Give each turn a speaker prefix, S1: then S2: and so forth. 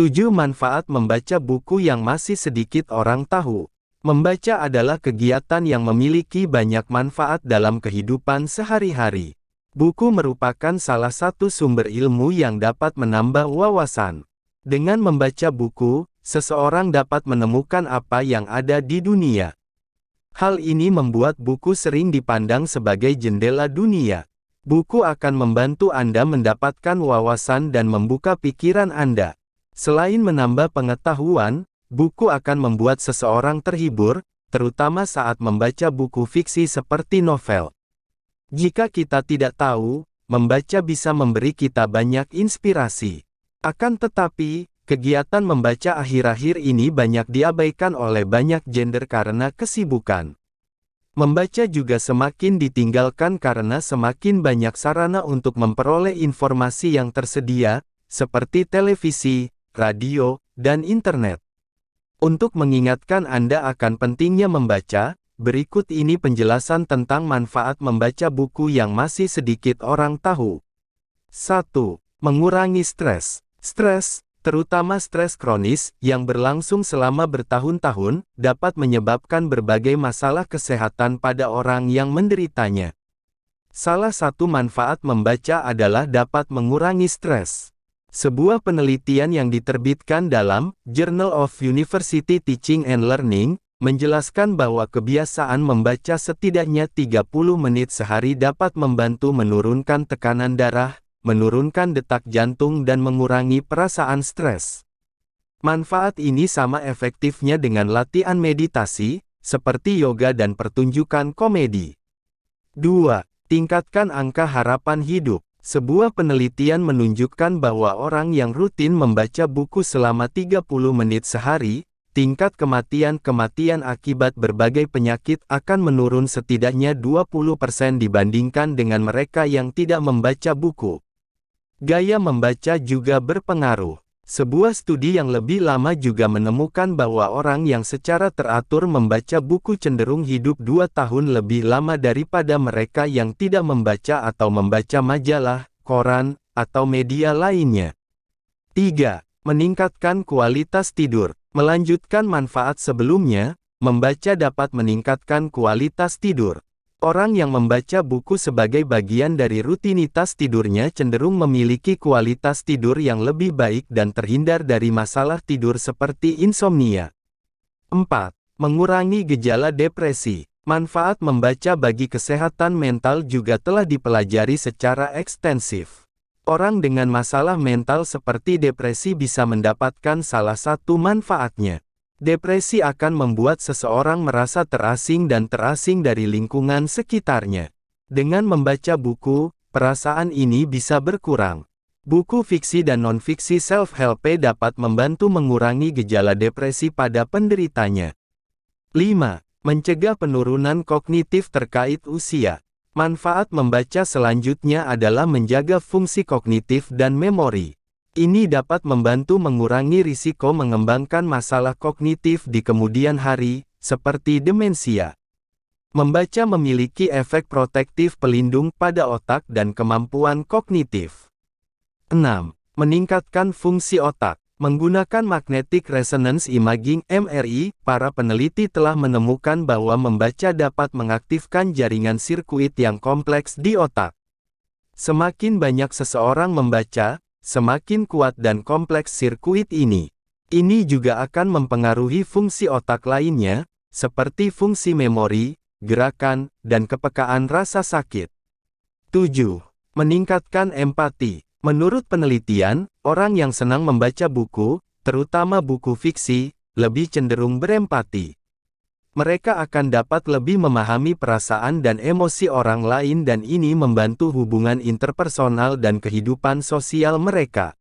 S1: 7 Manfaat membaca buku yang masih sedikit orang tahu. Membaca adalah kegiatan yang memiliki banyak manfaat dalam kehidupan sehari-hari. Buku merupakan salah satu sumber ilmu yang dapat menambah wawasan. Dengan membaca buku, seseorang dapat menemukan apa yang ada di dunia. Hal ini membuat buku sering dipandang sebagai jendela dunia. Buku akan membantu Anda mendapatkan wawasan dan membuka pikiran Anda. Selain menambah pengetahuan, buku akan membuat seseorang terhibur, terutama saat membaca buku fiksi seperti novel. Jika kita tidak tahu, membaca bisa memberi kita banyak inspirasi. Akan tetapi, kegiatan membaca akhir-akhir ini banyak diabaikan oleh banyak gender karena kesibukan. Membaca juga semakin ditinggalkan karena semakin banyak sarana untuk memperoleh informasi yang tersedia, seperti televisi, radio, dan internet. Untuk mengingatkan Anda akan pentingnya membaca, berikut ini penjelasan tentang manfaat membaca buku yang masih sedikit orang tahu. 1. Mengurangi stres. Stres, terutama stres kronis, yang berlangsung selama bertahun-tahun, dapat menyebabkan berbagai masalah kesehatan pada orang yang menderitanya. Salah satu manfaat membaca adalah dapat mengurangi stres. Sebuah penelitian yang diterbitkan dalam Journal of University Teaching and Learning, menjelaskan bahwa kebiasaan membaca setidaknya 30 menit sehari dapat membantu menurunkan tekanan darah, menurunkan detak jantung dan mengurangi perasaan stres. Manfaat ini sama efektifnya dengan latihan meditasi, seperti yoga dan pertunjukan komedi. 2. Tingkatkan angka harapan hidup. Sebuah penelitian menunjukkan bahwa orang yang rutin membaca buku selama 30 menit sehari, tingkat kematian akibat berbagai penyakit akan menurun setidaknya 20% dibandingkan dengan mereka yang tidak membaca buku. Gaya membaca juga berpengaruh. Sebuah studi yang lebih lama juga menemukan bahwa orang yang secara teratur membaca buku cenderung hidup 2 tahun lebih lama daripada mereka yang tidak membaca atau membaca majalah, koran, atau media lainnya. 3. Meningkatkan kualitas tidur. Melanjutkan manfaat sebelumnya, membaca dapat meningkatkan kualitas tidur. Orang yang membaca buku sebagai bagian dari rutinitas tidurnya cenderung memiliki kualitas tidur yang lebih baik dan terhindar dari masalah tidur seperti insomnia. 4. Mengurangi gejala depresi. Manfaat membaca bagi kesehatan mental juga telah dipelajari secara ekstensif. Orang dengan masalah mental seperti depresi bisa mendapatkan salah satu manfaatnya. Depresi akan membuat seseorang merasa terasing dan terasing dari lingkungan sekitarnya. Dengan membaca buku, perasaan ini bisa berkurang. Buku fiksi dan non-fiksi self-help dapat membantu mengurangi gejala depresi pada penderitanya. 5. Mencegah penurunan kognitif terkait usia. Manfaat membaca selanjutnya adalah menjaga fungsi kognitif dan memori. Ini dapat membantu mengurangi risiko mengembangkan masalah kognitif di kemudian hari, seperti demensia. Membaca memiliki efek protektif pelindung pada otak dan kemampuan kognitif. 6. Meningkatkan fungsi otak. Menggunakan magnetic resonance imaging (MRI), para peneliti telah menemukan bahwa membaca dapat mengaktifkan jaringan sirkuit yang kompleks di otak. Semakin banyak seseorang membaca, semakin kuat dan kompleks sirkuit ini. Ini juga akan mempengaruhi fungsi otak lainnya, seperti fungsi memori, gerakan, dan kepekaan rasa sakit. 7. Meningkatkan empati. Menurut penelitian, orang yang senang membaca buku, terutama buku fiksi, lebih cenderung berempati. Mereka akan dapat lebih memahami perasaan dan emosi orang lain dan ini membantu hubungan interpersonal dan kehidupan sosial mereka.